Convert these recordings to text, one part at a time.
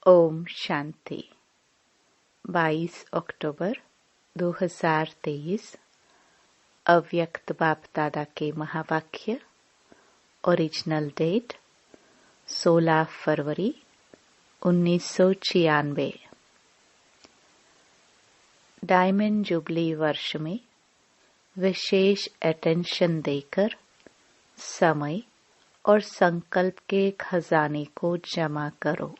ओम शांति। 22 अक्टूबर 2023 अव्यक्त बाप दादा के महावाक्य। ओरिजिनल डेट 16 फरवरी 1996। डायमंड जुबली वर्ष में विशेष अटेंशन देकर समय और संकल्प के खजाने को जमा करो।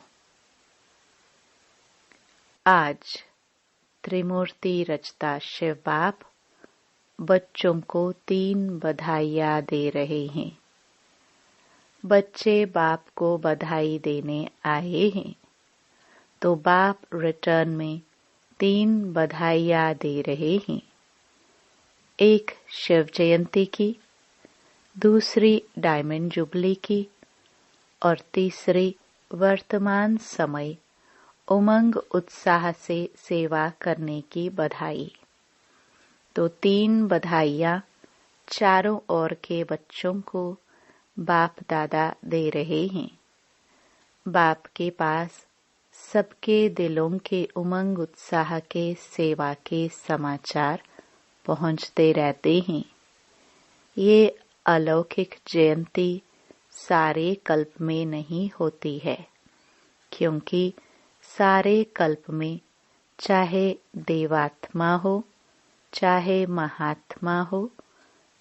आज त्रिमूर्ति रचता शिव बाप बच्चों को 3 बधाइयाँ दे रहे हैं। बच्चे बाप को बधाई देने आए हैं तो बाप रिटर्न में 3 बधाइयाँ दे रहे हैं। एक शिव जयंती की, दूसरी डायमंड जुबली की और तीसरी वर्तमान समय उमंग उत्साह से सेवा करने की बधाई। तो 3 बधाइयाँ चारों ओर के बच्चों को बाप दादा दे रहे हैं। बाप के पास सबके दिलों के उमंग उत्साह के सेवा के समाचार पहुँचते रहते हैं। ये अलौकिक जयंती सारे कल्प में नहीं होती है, क्योंकि सारे कल्प में चाहे देवात्मा हो, चाहे महात्मा हो,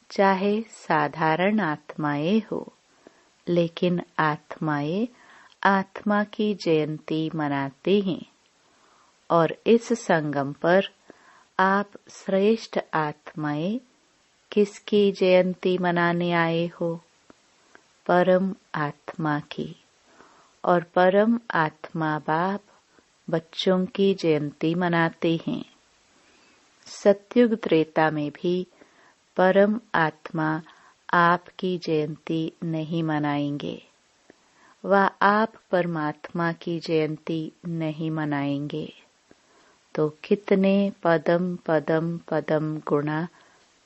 चाहे साधारण आत्माएं हो, लेकिन आत्माएं आत्मा की जयंती मनाते हैं। और इस संगम पर आप श्रेष्ठ आत्माएं किसकी जयंती मनाने आए हो? परम आत्मा की। और परम आत्मा बाप बच्चों की जयंती मनाते हैं। सत्युग त्रेता में भी परम आत्मा आपकी जयंती नहीं मनाएंगे। वह आप परमात्मा की जयंती नहीं मनाएंगे। तो कितने पदम पदम पदम गुणा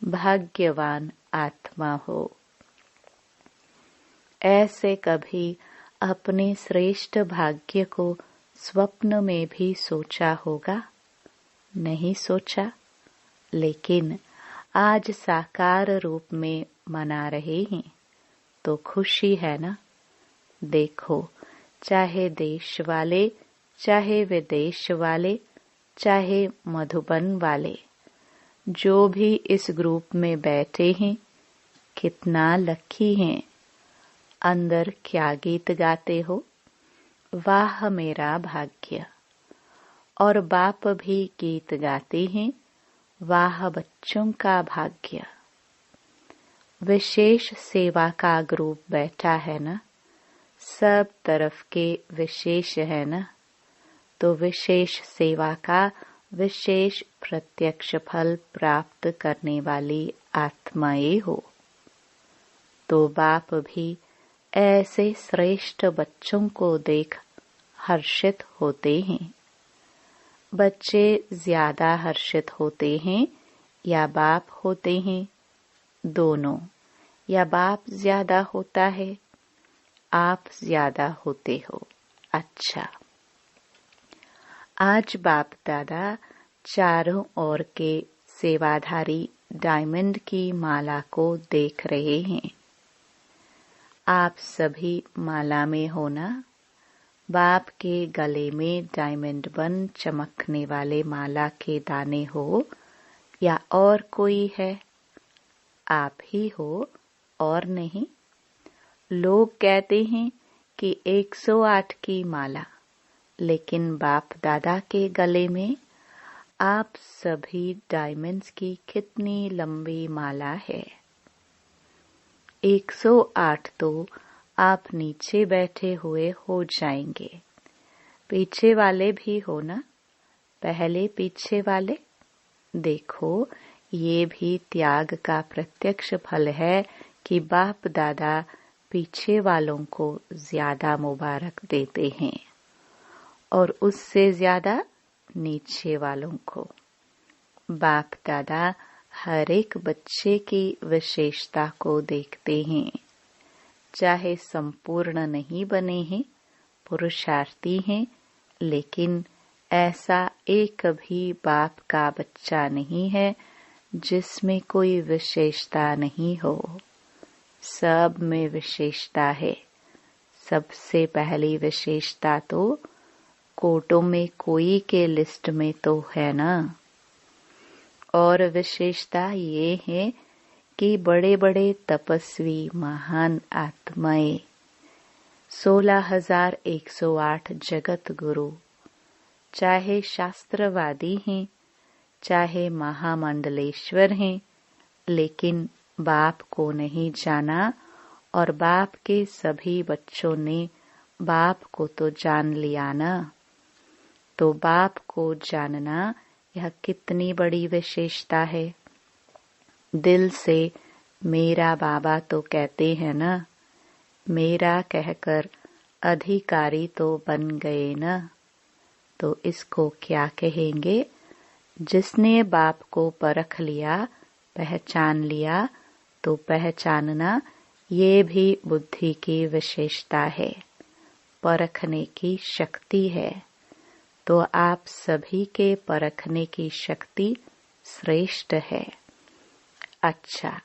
भाग्यवान आत्मा हो। ऐसे कभी अपने श्रेष्ठ भाग्य को स्वप्न में भी सोचा होगा? नहीं सोचा, लेकिन आज साकार रूप में मना रहे हैं तो खुशी है ना। देखो, चाहे देश वाले, चाहे विदेश वाले, चाहे मधुबन वाले, जो भी इस ग्रुप में बैठे हैं, कितना लकी हैं। अंदर क्या गीत गाते हो? वाह मेरा भाग्य। और बाप भी गीत गाते हैं, वाह बच्चों का भाग्य। विशेष सेवा का ग्रुप बैठा है ना, सब तरफ के विशेष है ना, तो विशेष सेवा का विशेष प्रत्यक्ष फल प्राप्त करने वाली आत्माएं हो। तो बाप भी ऐसे श्रेष्ठ बच्चों को देख हर्षित होते हैं। बच्चे ज्यादा हर्षित होते हैं या बाप होते हैं? दोनों। या बाप ज्यादा होता है? आप ज्यादा होते हो। अच्छा, आज बाप दादा चारों ओर के सेवाधारी डायमंड की माला को देख रहे हैं। आप सभी माला में हो ना? बाप के गले में डायमंड बन चमकने वाले माला के दाने हो या और कोई है? आप ही हो और नहीं। लोग कहते हैं कि 108 की माला, लेकिन बाप दादा के गले में आप सभी डायमंड्स की कितनी लंबी माला है। 108 तो आप नीचे बैठे हुए हो जाएंगे। पीछे वाले भी हो ना? पहले पीछे वाले। देखो, ये भी त्याग का प्रत्यक्ष फल है कि बाप दादा पीछे वालों को ज्यादा मुबारक देते हैं और उससे ज्यादा नीचे वालों को। बाप दादा हर एक बच्चे की विशेषता को देखते हैं। चाहे संपूर्ण नहीं बने हैं, पुरुषार्थी हैं लेकिन ऐसा एक भी बाप का बच्चा नहीं है जिसमें कोई विशेषता नहीं हो। सब में विशेषता है। सबसे पहली विशेषता तो कोटों में कोई के लिस्ट में तो है ना। और विशेषता ये है कि बड़े बड़े तपस्वी महान आत्माएं 16,108 जगत गुरु, चाहे शास्त्रवादी हैं, चाहे महामंडलेश्वर हैं, लेकिन बाप को नहीं जाना और बाप के सभी बच्चों ने बाप को तो जान लिया ना। तो बाप को जानना यह कितनी बड़ी विशेषता है। दिल से मेरा बाबा तो कहते हैं ना, मेरा कहकर अधिकारी तो बन गए ना। तो इसको क्या कहेंगे? जिसने बाप को परख लिया, पहचान लिया, तो पहचानना ये भी बुद्धि की विशेषता है, परखने की शक्ति है। तो आप सभी के परखने की शक्ति श्रेष्ठ है। अच्छा,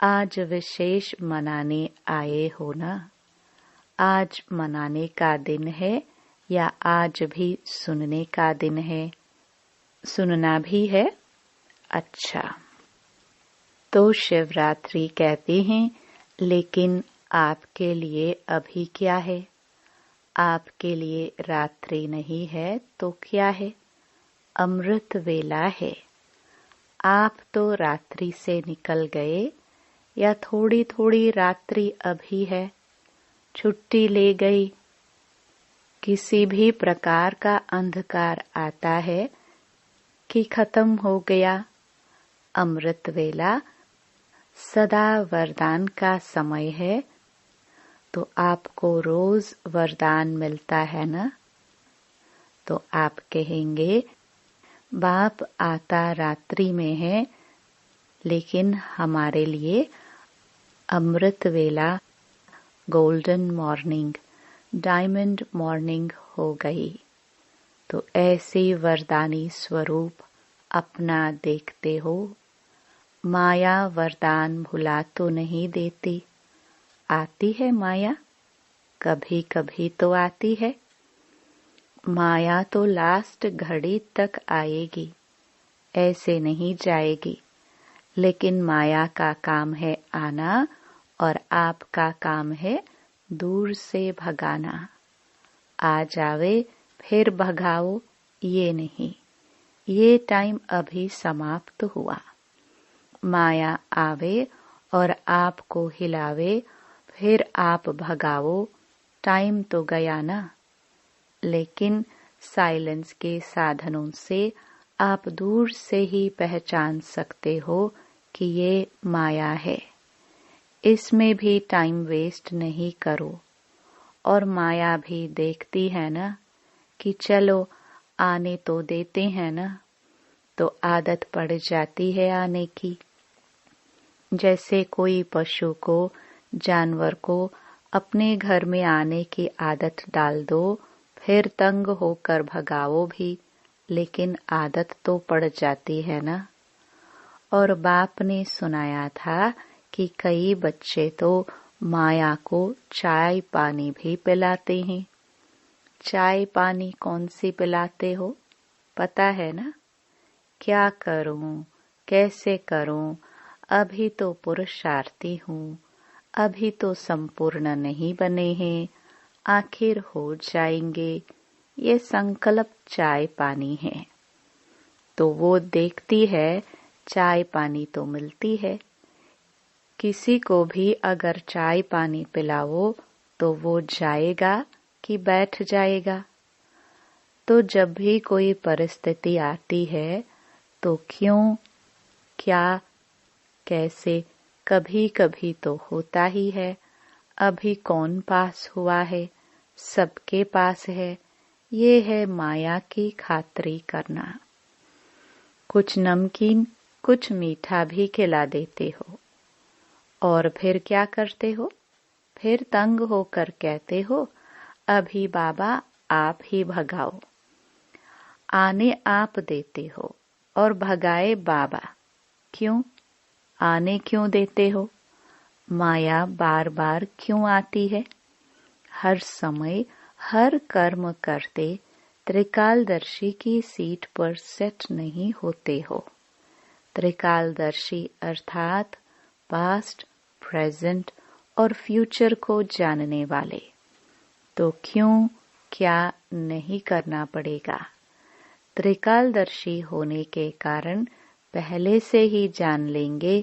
आज विशेष मनाने आए हो ना? आज मनाने का दिन है या आज भी सुनने का दिन है? सुनना भी है। अच्छा, तो शिवरात्रि कहते हैं, लेकिन आपके लिए अभी क्या है? आपके लिए रात्रि नहीं है तो क्या है? अमृत वेला है। आप तो रात्रि से निकल गए या थोड़ी थोड़ी रात्रि अभी है? छुट्टी ले गई? किसी भी प्रकार का अंधकार आता है कि खत्म हो गया? अमृत वेला सदा वरदान का समय है, तो आपको रोज वरदान मिलता है ना। तो आप कहेंगे, बाप आता रात्रि में है, लेकिन हमारे लिए अमृत वेला, गोल्डन मॉर्निंग, डायमंड मॉर्निंग हो गई। तो ऐसे वरदानी स्वरूप अपना देखते हो। माया वरदान भुला तो नहीं देती। आती है माया, कभी कभी तो आती है। माया तो लास्ट घड़ी तक आएगी, ऐसे नहीं जाएगी। लेकिन माया का काम है आना और आपका काम है दूर से भगाना। आ जावे फिर भगाओ, ये नहीं। ये टाइम अभी समाप्त हुआ। माया आवे और आपको हिलावे, फिर आप भगाओ, टाइम तो गया ना। लेकिन साइलेंस के साधनों से आप दूर से ही पहचान सकते हो कि ये माया है। इसमें भी टाइम वेस्ट नहीं करो। और माया भी देखती है ना कि चलो आने तो देते हैं ना, तो आदत पड़ जाती है आने की। जैसे कोई पशु को, जानवर को अपने घर में आने की आदत डाल दो, फिर तंग होकर भगाओ भी, लेकिन आदत तो पड़ जाती है ना। और बाप ने सुनाया था कि कई बच्चे तो माया को चाय पानी भी पिलाते हैं। चाय पानी कौन सी पिलाते हो? पता है ना? क्या करूं, कैसे करूं, अभी तो पुरुषार्थी हूँ, अभी तो संपूर्ण नहीं बने हैं, आखिर हो जाएंगे। ये संकल्प चाय पानी है। तो वो देखती है, चाय पानी तो मिलती है। किसी को भी अगर चाय पानी पिलाओ तो वो जाएगा कि बैठ जाएगा? तो जब भी कोई परिस्थिति आती है तो क्यों, क्या, कैसे, कभी कभी तो होता ही है। अभी कौन पास हुआ है? सबके पास है। ये है माया की खातरी करना। कुछ नमकीन, कुछ मीठा भी खिला देते हो और फिर क्या करते हो? फिर तंग होकर कहते हो, अभी बाबा आप ही भगाओ। आने आप देते हो और भगाए बाबा। क्यों? आने क्यों देते हो? माया बार बार क्यों आती है? हर समय हर कर्म करते त्रिकालदर्शी की सीट पर सेट नहीं होते हो। त्रिकालदर्शी अर्थात पास्ट, प्रेजेंट और फ्यूचर को जानने वाले। तो क्यों क्या नहीं करना पड़ेगा? त्रिकालदर्शी होने के कारण पहले से ही जान लेंगे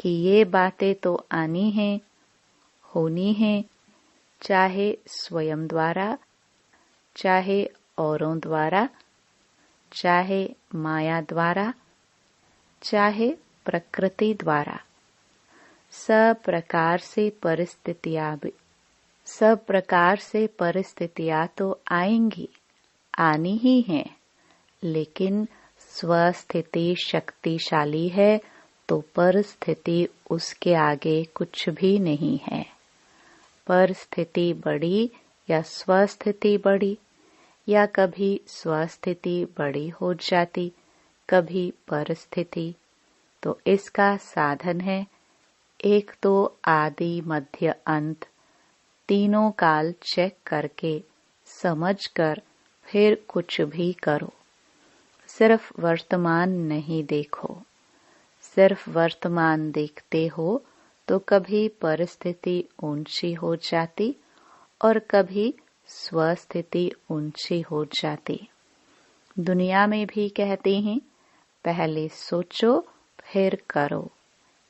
कि ये बातें तो आनी हैं, होनी हैं, चाहे स्वयं द्वारा, चाहे औरों द्वारा, चाहे माया द्वारा, चाहे प्रकृति द्वारा। सब प्रकार से परिस्थितियां तो आएंगी, आनी ही हैं, लेकिन स्वस्थिति शक्तिशाली है तो परिस्थिति उसके आगे कुछ भी नहीं है। परिस्थिति बड़ी या स्वस्थिति बड़ी, या कभी स्वस्थिति बड़ी हो जाती, कभी परिस्थिति। तो इसका साधन है, एक तो आदि मध्य अंत तीनों काल चेक करके समझकर फिर कुछ भी करो। सिर्फ वर्तमान नहीं देखो। सिर्फ वर्तमान देखते हो तो कभी परिस्थिति ऊंची हो जाती और कभी स्वस्थिति ऊंची हो जाती। दुनिया में भी कहते हैं, पहले सोचो फिर करो।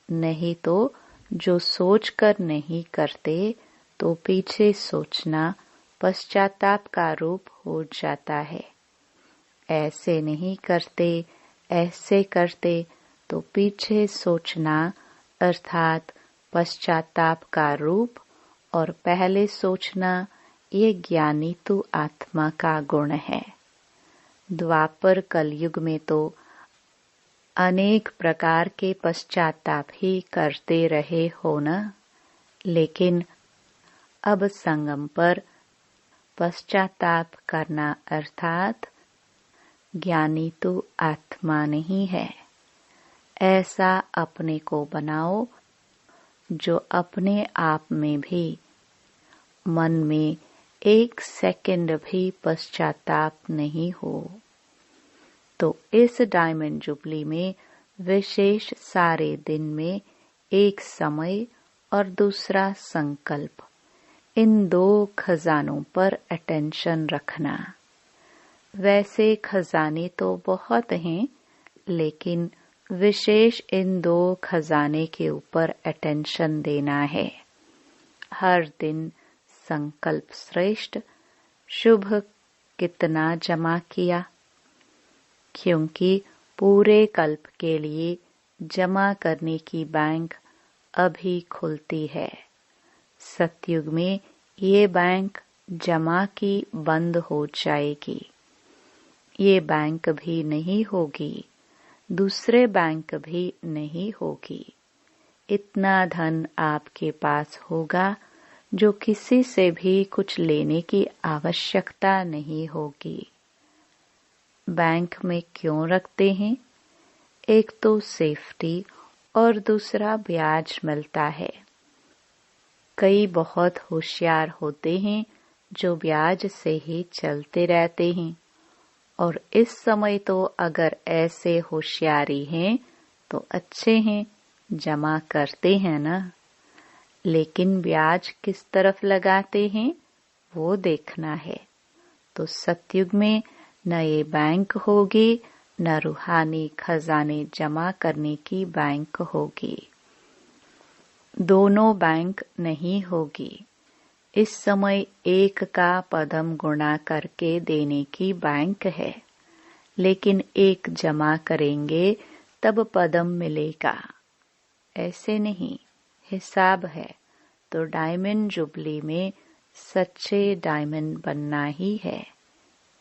नहीं तो जो सोचकर नहीं करते तो पीछे सोचना पश्चाताप का रूप हो जाता है। ऐसे नहीं करते, ऐसे करते तो पीछे सोचना अर्थात पश्चाताप का रूप, और पहले सोचना ये ज्ञानी तो आत्मा का गुण है। द्वापर कलयुग में तो अनेक प्रकार के पश्चाताप ही करते रहे हो न, लेकिन अब संगम पर पश्चाताप करना अर्थात ज्ञानी तो आत्मा नहीं है। ऐसा अपने को बनाओ जो अपने आप में भी मन में एक सेकंड भी पश्चाताप नहीं हो। तो इस डायमंड जुबली में विशेष सारे दिन में एक समय और दूसरा संकल्प, इन दो खजानों पर अटेंशन रखना। वैसे खजाने तो बहुत हैं, लेकिन विशेष इन दो खजाने के ऊपर अटेंशन देना है। हर दिन संकल्प श्रेष्ठ, शुभ कितना जमा किया, क्योंकि पूरे कल्प के लिए जमा करने की बैंक अभी खुलती है। सतयुग में ये बैंक जमा की बंद हो जाएगी। ये बैंक भी नहीं होगी, दूसरे बैंक भी नहीं होगी। इतना धन आपके पास होगा जो किसी से भी कुछ लेने की आवश्यकता नहीं होगी। बैंक में क्यों रखते हैं? एक तो सेफ्टी और दूसरा ब्याज मिलता है। कई बहुत होशियार होते हैं जो ब्याज से ही चलते रहते हैं, और इस समय तो अगर ऐसे होशियारी हैं तो अच्छे हैं, जमा करते हैं ना। लेकिन ब्याज किस तरफ लगाते हैं वो देखना है। तो सतयुग में न ये बैंक होगी, न रूहानी खजाने जमा करने की बैंक होगी। दोनों बैंक नहीं होगी। इस समय एक का पदम गुणा करके देने की बैंक है, लेकिन एक जमा करेंगे तब पदम मिलेगा। ऐसे नहीं, हिसाब है। तो डायमंड जुबली में सच्चे डायमंड बनना ही है।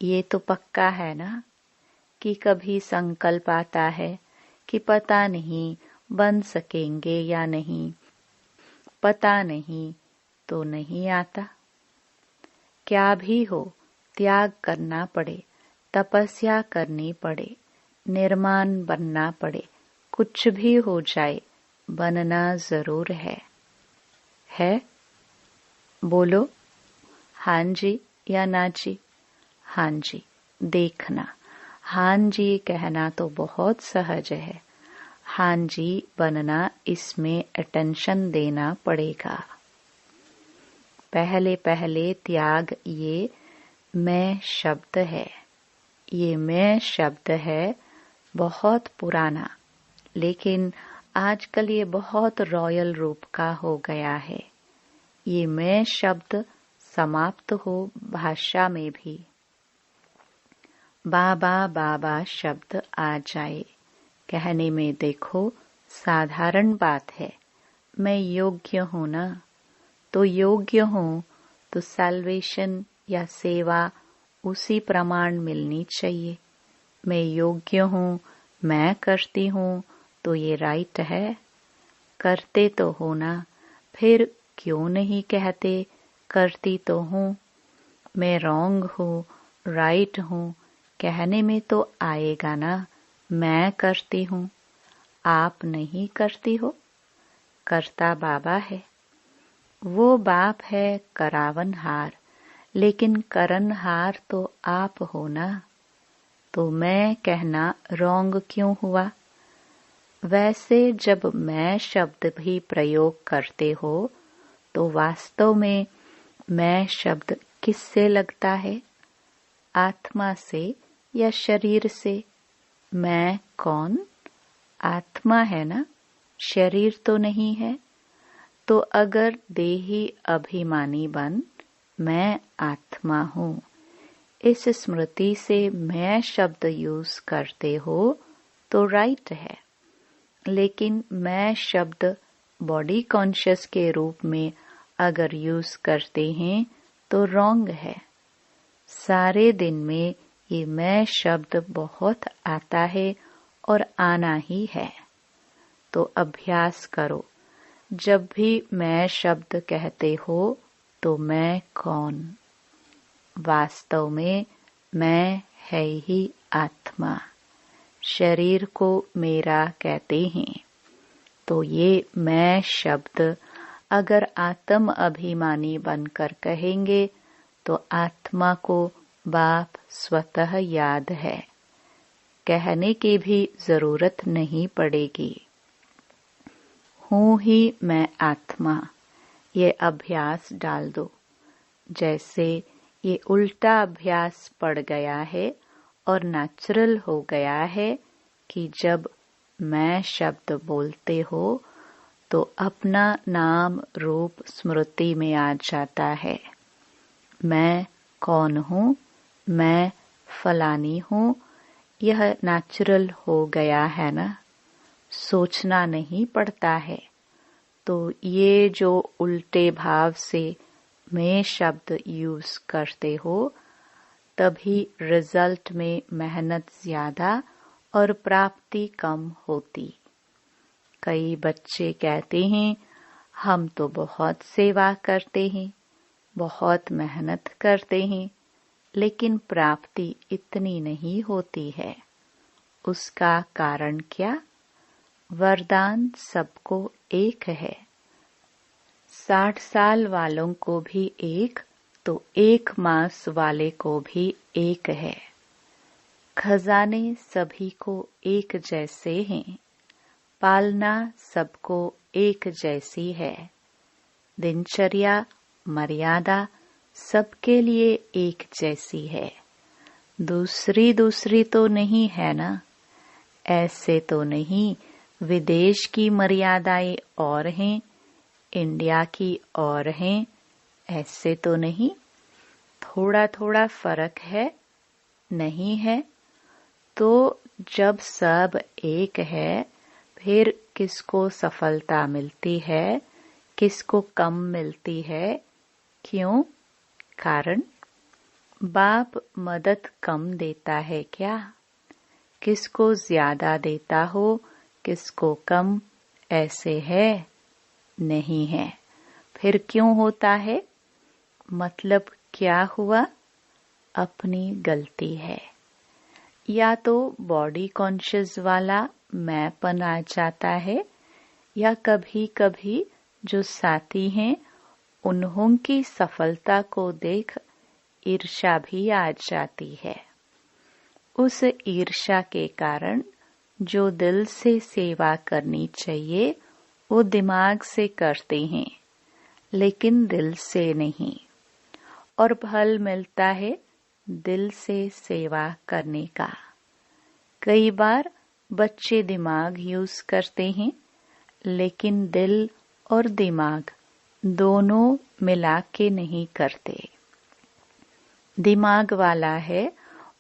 ये तो पक्का है ना कि कभी संकल्प आता है कि पता नहीं बन सकेंगे या नहीं, पता नहीं तो नहीं आता। क्या भी हो, त्याग करना पड़े, तपस्या करनी पड़े, निर्माण बनना पड़े, कुछ भी हो जाए, बनना जरूर है? बोलो हाँ जी या ना जी। हाँ जी देखना, हाँ जी कहना तो बहुत सहज है, हाँ जी बनना इसमें अटेंशन देना पड़ेगा। पहले पहले त्याग ये मैं शब्द है, ये मैं शब्द है बहुत पुराना, लेकिन आजकल ये बहुत रॉयल रूप का हो गया है। ये मैं शब्द समाप्त हो भाषा में भी। बाबा बाबा शब्द आ जाए कहने में देखो साधारण बात है। मैं योग्य हूँ ना, तो योग्य हूँ तो सैल्वेशन या सेवा उसी प्रमाण मिलनी चाहिए। मैं योग्य हूँ, मैं करती हूँ तो ये राइट है। करते तो हो ना, फिर क्यों नहीं कहते करती तो हूँ। मैं रॉन्ग हूँ, राइट हूँ कहने में तो आएगा ना, मैं करती हूँ। आप नहीं करती हो, करता बाबा है। वो बाप है करावनहार, लेकिन करनहार तो आप हो ना। तो मैं कहना रॉन्ग क्यों हुआ? वैसे जब मैं शब्द भी प्रयोग करते हो तो वास्तव में मैं शब्द किससे लगता है? आत्मा से या शरीर से? मैं कौन? आत्मा है ना, शरीर तो नहीं है। तो अगर देही अभिमानी बन मैं आत्मा हूँ, इस स्मृति से मैं शब्द यूज करते हो तो राइट है, लेकिन मैं शब्द बॉडी कॉन्शियस के रूप में अगर यूज करते हैं तो रॉन्ग है। सारे दिन में ये मैं शब्द बहुत आता है और आना ही है। तो अभ्यास करो, जब भी मैं शब्द कहते हो तो मैं कौन? वास्तव में मैं है ही आत्मा। शरीर को मेरा कहते हैं। तो ये मैं शब्द अगर आत्म अभिमानी बनकर कहेंगे तो आत्मा को बाप स्वतः याद है, कहने की भी जरूरत नहीं पड़ेगी। हूँ ही मैं आत्मा, ये अभ्यास डाल दो। जैसे ये उल्टा अभ्यास पड़ गया है और नेचुरल हो गया है कि जब मैं शब्द बोलते हो तो अपना नाम रूप स्मृति में आ जाता है। मैं कौन हूँ? मैं फलानी हूँ। यह नेचुरल हो गया है ना, सोचना नहीं पड़ता है। तो ये जो उल्टे भाव से मैं शब्द यूज करते हो, तभी रिजल्ट में मेहनत ज्यादा और प्राप्ति कम होती। कई बच्चे कहते हैं हम तो बहुत सेवा करते हैं, बहुत मेहनत करते हैं, लेकिन प्राप्ति इतनी नहीं होती है। उसका कारण क्या? वरदान सबको एक है। 60 साल वालों को भी एक, तो 1 मास वाले को भी एक है। खजाने सभी को एक जैसे हैं, पालना सबको एक जैसी है। दिनचर्या मर्यादा सबके लिए एक जैसी है। दूसरी तो नहीं है ना। ऐसे तो नहीं विदेश की मर्यादाएं और हैं, इंडिया की और हैं, ऐसे तो नहीं। थोड़ा थोड़ा फर्क है, नहीं है। तो जब सब एक है, फिर किसको सफलता मिलती है, किसको कम मिलती है? क्यों? कारण बाप मदद कम देता है क्या? किसको ज्यादा देता हो, किसको कम, ऐसे है? नहीं है। फिर क्यों होता है? मतलब क्या हुआ? अपनी गलती है। या तो बॉडी कॉन्शियस वाला मैंपन आ जाता है, या कभी कभी जो साथी हैं उन्हों की सफलता को देख ईर्ष्या भी आ जाती है। उस ईर्ष्या के कारण जो दिल से सेवा करनी चाहिए वो दिमाग से करते हैं, लेकिन दिल से नहीं, और फल मिलता है दिल से सेवा करने का। कई बार बच्चे दिमाग यूज करते हैं, लेकिन दिल और दिमाग दोनों मिला के नहीं करते। दिमाग वाला है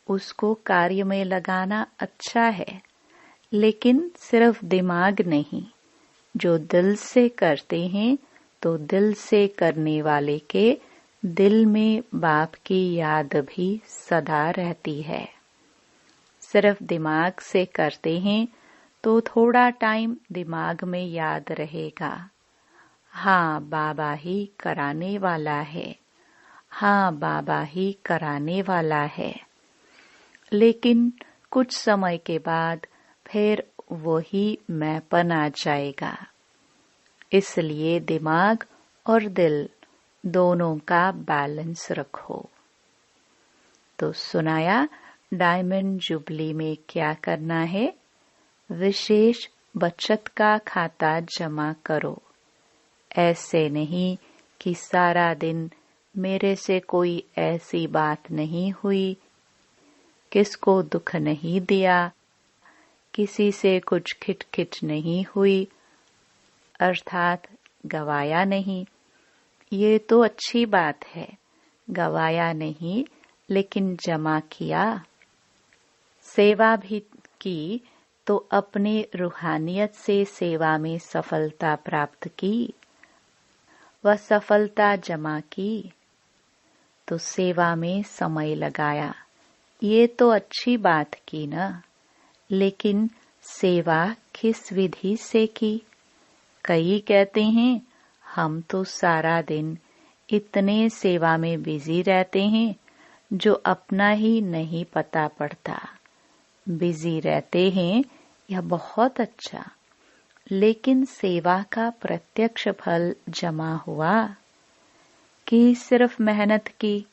उसको कार्य में लगाना अच्छा है, लेकिन सिर्फ दिमाग नहीं, जो दिल से करते हैं तो दिल से करने वाले के दिल में बाप की याद भी सदा रहती है। सिर्फ दिमाग से करते हैं तो थोड़ा टाइम दिमाग में याद रहेगा, हाँ बाबा ही कराने वाला है, हाँ बाबा ही कराने वाला है। लेकिन कुछ समय के बाद फिर वही मैंपन आ जाएगा। इसलिए दिमाग और दिल दोनों का बैलेंस रखो। तो सुनाया डायमंड जुबली में क्या करना है। विशेष बचत का खाता जमा करो। ऐसे नहीं कि सारा दिन मेरे से कोई ऐसी बात नहीं हुई, किसको दुख नहीं दिया, किसी से कुछ खिटखिट नहीं हुई, अर्थात गवाया नहीं। ये तो अच्छी बात है, गवाया नहीं लेकिन जमा किया। सेवा भी की तो अपने रूहानियत से सेवा में सफलता प्राप्त की, वह सफलता जमा की तो सेवा में समय लगाया। ये तो अच्छी बात की ना, लेकिन सेवा किस विधि से की। कई कहते हैं हम तो सारा दिन इतने सेवा में बिजी रहते हैं जो अपना ही नहीं पता पड़ता। बिजी रहते हैं यह बहुत अच्छा, लेकिन सेवा का प्रत्यक्ष फल जमा हुआ कि सिर्फ मेहनत की।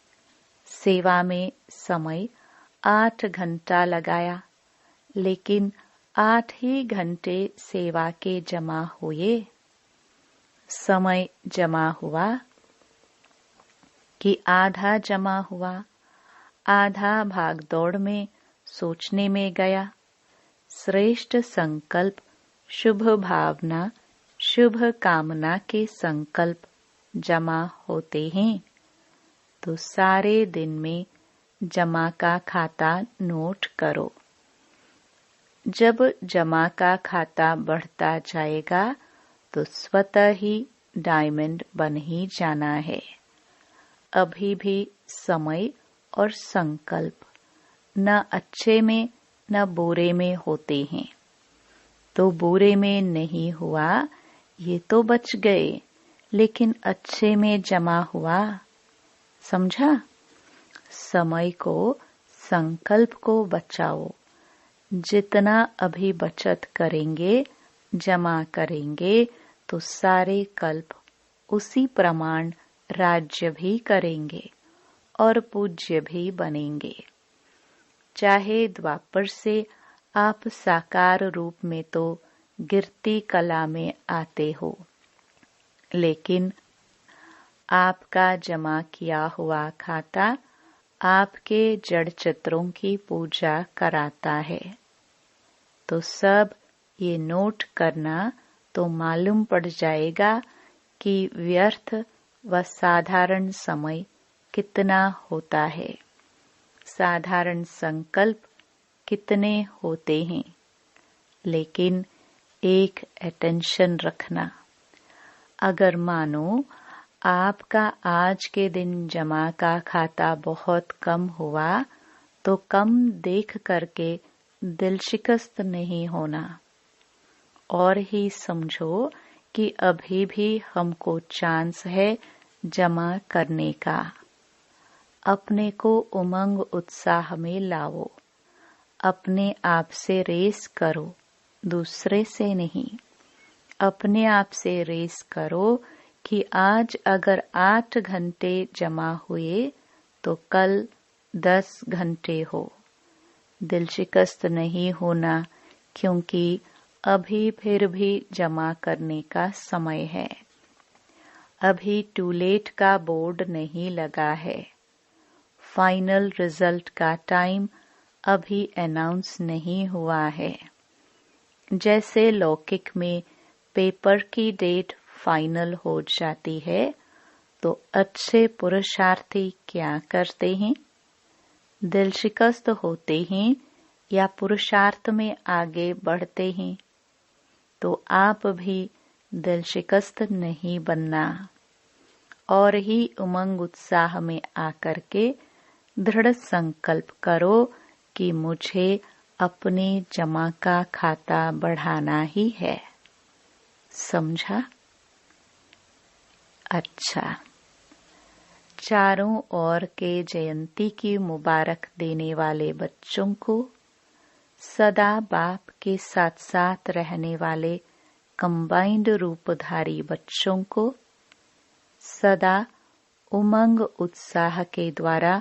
सेवा में समय 8 घंटा लगाया, लेकिन 8 ही घंटे सेवा के जमा हुए। समय जमा हुआ कि आधा जमा हुआ, आधा भाग दौड़ में सोचने में गया। श्रेष्ठ संकल्प, शुभ भावना, शुभ कामना के संकल्प जमा होते हैं तो सारे दिन में जमा का खाता नोट करो। जब जमा का खाता बढ़ता जाएगा तो स्वतः ही डायमंड बन ही जाना है। अभी भी समय और संकल्प न अच्छे में न बुरे में होते हैं। तो बुरे में नहीं हुआ ये तो बच गए, लेकिन अच्छे में जमा हुआ। समझा? समय को, संकल्प को बचाओ। जितना अभी बचत करेंगे, जमा करेंगे तो सारे कल्प उसी प्रमाण राज्य भी करेंगे और पूज्य भी बनेंगे। चाहे द्वापर से आप साकार रूप में तो गिरती कला में आते हो, लेकिन आपका जमा किया हुआ खाता आपके जड़ चित्रों की पूजा कराता है। तो सब ये नोट करना तो मालूम पड़ जाएगा कि व्यर्थ व साधारण समय कितना होता है, साधारण संकल्प कितने होते हैं। लेकिन एक अटेंशन रखना, अगर मानो आपका आज के दिन जमा का खाता बहुत कम हुआ तो कम देख करके दिल शिकस्त नहीं होना, और ही समझो कि अभी भी हमको चांस है जमा करने का। अपने को उमंग उत्साह में लाओ। अपने आप से रेस करो, दूसरे से नहीं। अपने आप से रेस करो कि आज अगर 8 घंटे जमा हुए तो कल 10 घंटे हो। दिल शिकस्त नहीं होना, क्योंकि अभी फिर भी जमा करने का समय है। अभी टू लेट का बोर्ड नहीं लगा है। फाइनल रिजल्ट का टाइम अभी अनाउंस नहीं हुआ है। जैसे लौकिक में पेपर की डेट फाइनल हो जाती है, तो अच्छे पुरुषार्थी क्या करते हैं? दिल शिकस्त होते हैं या पुरुषार्थ में आगे बढ़ते हैं? तो आप भी दिल शिकस्त नहीं बनना और ही उमंग उत्साह में आकर के दृढ़ संकल्प करो कि मुझे अपने जमा का खाता बढ़ाना ही है। समझा? अच्छा, चारों ओर के जयंती की मुबारक देने वाले बच्चों को, सदा बाप के साथ साथ रहने वाले कंबाइंड रूपधारी बच्चों को, सदा उमंग उत्साह के द्वारा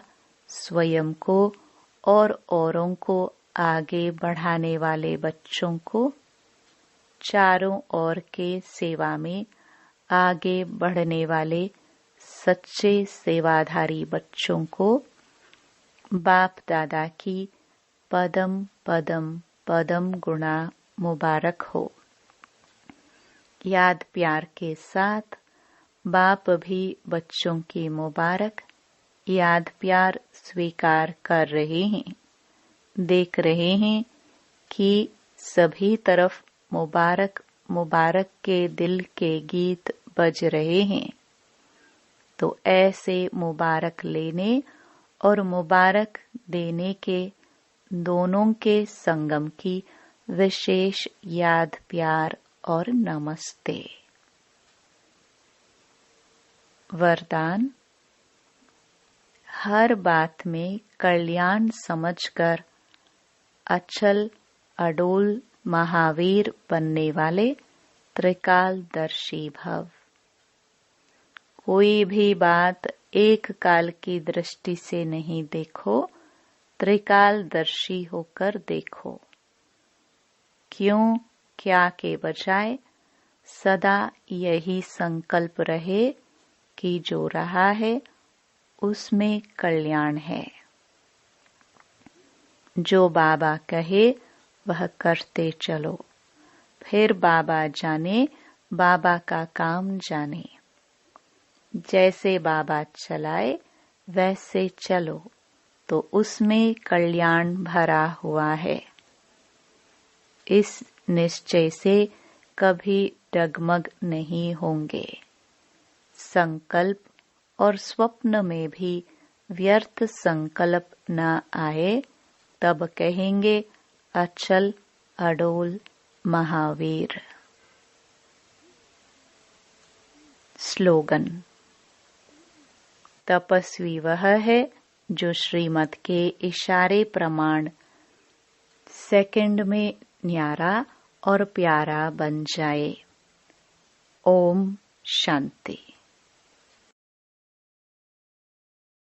स्वयं को और औरों को आगे बढ़ाने वाले बच्चों को, चारों ओर के सेवा में आगे बढ़ने वाले सच्चे सेवाधारी बच्चों को बाप दादा की पदम पदम पदम गुणा मुबारक हो। याद प्यार के साथ बाप भी बच्चों की मुबारक याद प्यार स्वीकार कर रहे हैं। देख रहे हैं कि सभी तरफ मुबारक मुबारक के दिल के गीत बज रहे हैं। तो ऐसे मुबारक लेने और मुबारक देने के दोनों के संगम की विशेष याद प्यार और नमस्ते। वरदान: हर बात में कल्याण समझकर अचल अडोल महावीर बनने वाले त्रिकालदर्शी भव। कोई भी बात एक काल की दृष्टि से नहीं देखो, त्रिकालदर्शी होकर देखो। क्यों क्या के बजाय सदा यही संकल्प रहे कि जो रहा है उसमें कल्याण है। जो बाबा कहे वह करते चलो, फिर बाबा जाने, बाबा का काम जाने। जैसे बाबा चलाए वैसे चलो, तो उसमें कल्याण भरा हुआ है। इस निश्चय से कभी डगमग नहीं होंगे। संकल्प और स्वप्न में भी व्यर्थ संकल्प न आए, तब कहेंगे अचल अडोल महावीर। स्लोगन: तपस्वी वह है जो श्रीमत के इशारे प्रमाण सेकंड में न्यारा और प्यारा बन जाए। ओम शांति।